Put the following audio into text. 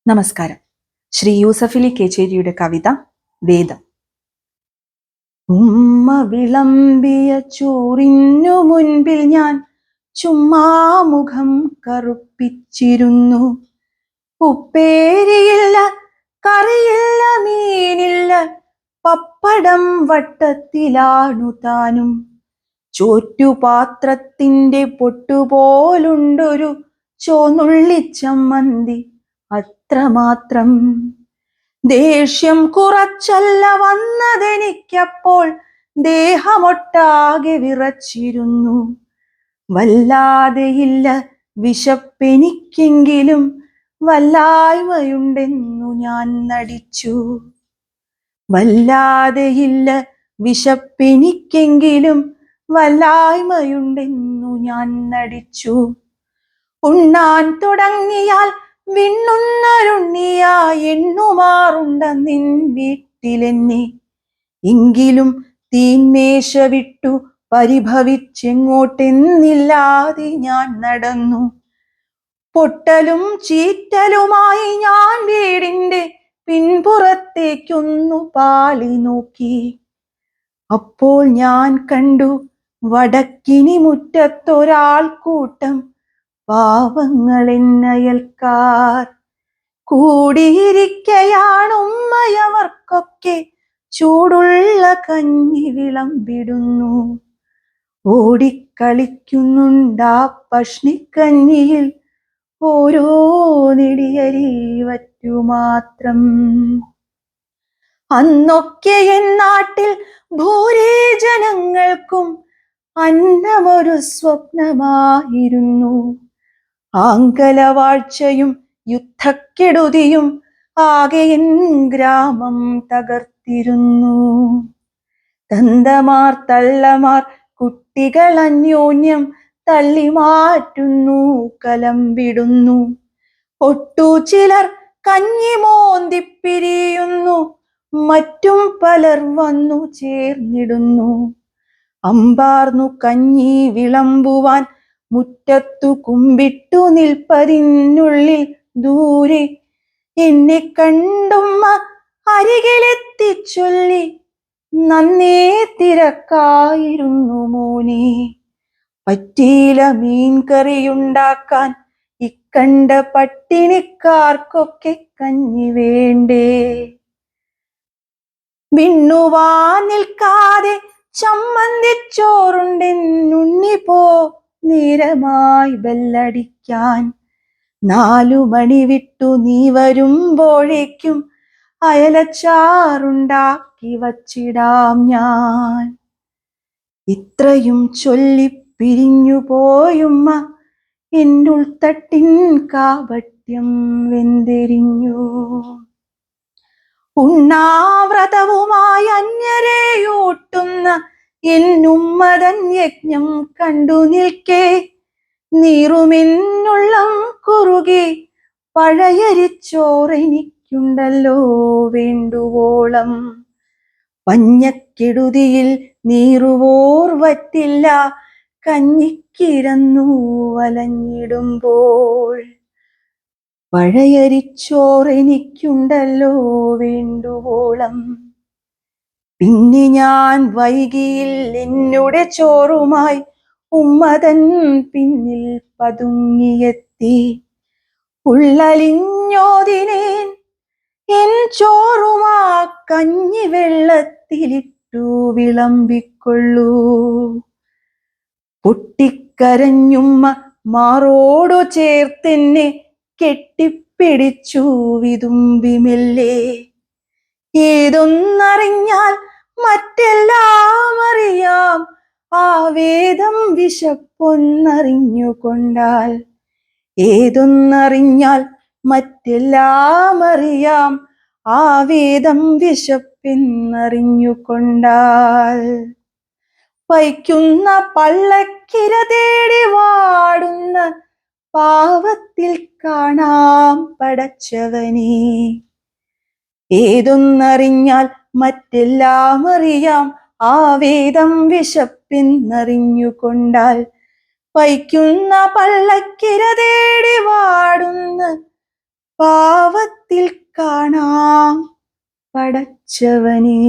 നമസ്കാരം. ശ്രീ യൂസഫലി കേച്ചേരിയുടെ കവിത വേദം. ഉമ്മ വിളമ്പിയ ചോറിനു മുൻപിൽ ഞാൻ ചുമ്മാ മുഖം കറുപ്പിച്ചിരുന്നു. ഉപ്പേരിയില്ല, കറിയില്ല, മീനില്ല, പപ്പടം വട്ടത്തിലാണു താനും. ചോറ്റുപാത്രത്തിന്റെ പൊട്ടുപോലുണ്ടൊരു ചോന്നുള്ളിച്ചമ്മന്തി, അത്രമാത്രം. ദേഷ്യം കുറച്ചല്ല വന്നതെനിക്കപ്പോൾ, ദേഹമൊട്ടാകെ വിറച്ചിരുന്നു. വല്ലാതെയില്ല വിശപ്പെനിക്കെങ്കിലും വല്ലായ്മയുണ്ടെന്നു ഞാൻ നടിച്ചു. വല്ലാതെയില്ല വിശപ്പെനിക്കെങ്കിലും വല്ലായ്മയുണ്ടെന്നു ഞാൻ നടിച്ചു. ഉണ്ണാൻ തുടങ്ങിയാൽ വിണ്ണുന്നരുണ്ണിയാ എണ്ണുമാറുണ്ട നിൻ വീട്ടിലെന്നെ. എങ്കിലും തീന്മേശ വിട്ടു പരിഭവിച്ചെങ്ങോട്ടെന്നില്ലാതെ ഞാൻ നടന്നു. പൊട്ടലും ചീറ്റലുമായി ഞാൻ വീടിന്റെ പിൻപുറത്തേക്കൊന്നു പാളി നോക്കി. അപ്പോൾ ഞാൻ കണ്ടു വടക്കിനി മുറ്റത്തൊരാൾക്കൂട്ടം, പാവങ്ങളെന്നയൽക്കാർ കൂടിയിരിക്കയാണുമ്മയവർക്കൊക്കെ ചൂടുള്ള കഞ്ഞി വിളമ്പിടുന്നു. ഓടിക്കളിക്കുന്നുണ്ടാ പഷ്ണിക്കഞ്ഞിയിൽ ഓരോ നെടിയരി വറ്റുമാത്രം. അന്നൊക്കെ എൻ നാട്ടിൽ ഭൂരിജനങ്ങൾക്കും അന്നമൊരു സ്വപ്നമായിരുന്നു. ആംഗലവാഴ്ചയും യുദ്ധക്കെടുതിയും ആകെ എൻ ഗ്രാമം തകർത്തിരുന്നു. തന്തമാർ തള്ളമാർ കുട്ടികൾ അന്യോന്യം തള്ളിമാറ്റുന്നു, കലമ്പിടുന്നു. ഒട്ടു ചിലർ കഞ്ഞി മോന്തിപ്പിരിയുന്നു, മറ്റും പലർ വന്നു ചേർന്നിടുന്നു. അമ്പാർന്നു കഞ്ഞി വിളമ്പുവാൻ മുറ്റത്തു കുമ്പിട്ടു നിൽപ്പതിനുള്ളിൽ ദൂരെ എന്നെ കണ്ടുമ്മ അരികിലെത്തിച്ചൊല്ലി, നന്നേ തിരക്കായിരുന്നു മോനെ, പറ്റീല മീൻകറിയുണ്ടാക്കാൻ, ഇക്കണ്ട പട്ടിണിക്കാർക്കൊക്കെ കഞ്ഞി വേണ്ടേ. വിണ്ണുവാൻ നിൽക്കാതെ ചമ്മന്തിച്ചോറുണ്ടെന്നുണ്ണിപ്പോ, നേരമായി ബെല്ലടിക്കാൻ. 4 മണി വിട്ടു നീ വരുമ്പോഴേക്കും അയലച്ചാറുണ്ടാക്കി വച്ചിടാം ഞാൻ. ഇത്രയും ചൊല്ലി പിരിഞ്ഞു പോയുമ്മ, എന്നുൾത്തട്ടിൻ കാപട്യം വെന്തെരിഞ്ഞു. ഉണ്ണാവ്രതവുമായി അന്യരെയൂട്ടുന്ന എന്നുമ്മതൻ യജ്ഞം കണ്ടു നിൽക്കേ, നീറുമെന്നുള്ളം കുറുകെ പഴയരിച്ചോറെനിക്കുണ്ടല്ലോ വേണ്ടുവോളം. പഞ്ഞക്കെടുതിയിൽ നീറുവോർ വറ്റില്ല കഞ്ഞിക്കിരന്നു വലഞ്ഞിടുമ്പോൾ. പഴയരിച്ചോറെനിക്കുണ്ടല്ലോ വേണ്ടുവോളം. പിന്നെ ഞാൻ വൈകിയിൽ എന്നുടെ ചോറുമായി ഉമ്മതൻ പിന്നിൽ പതുങ്ങിയെത്തി. ഉള്ളലിഞ്ഞോതിനേൻ എൻ ചോറുമാ കഞ്ഞി വെള്ളത്തിലിട്ടു വിളമ്പിക്കൊള്ളൂ. പൊട്ടിക്കരഞ്ഞുമ്മ മാറോടു ചേർത്തെന്നെ കെട്ടിപ്പിടിച്ചു വിതുമ്പി മെല്ലെ. ഏതൊന്നറിഞ്ഞാൽ മറ്റെല്ലാം അറിയാം, ആ വേദം വിശപ്പൊന്നറിഞ്ഞുകൊണ്ടാൽ. ഏതൊന്നറിഞ്ഞാൽ മറ്റെല്ലാം അറിയാം, ആ വേദം വിശപ്പെന്നറിഞ്ഞുകൊണ്ടാൽ. വയ്ക്കുന്ന പള്ളക്കിര തേടി വാടുന്ന പാവത്തിൽ കാണാം പടച്ചവനെ. ഏതൊന്നറിഞ്ഞാൽ മറ്റെല്ലാം അറിയാം, ആ വേദം വിശപ്പെന്നറിഞ്ഞുകൊണ്ടാൽ. വയ്ക്കുന്ന പള്ളക്കിര തേടി വാടുന്ന പാവത്തിൽ കാണാം പടച്ചവനെ.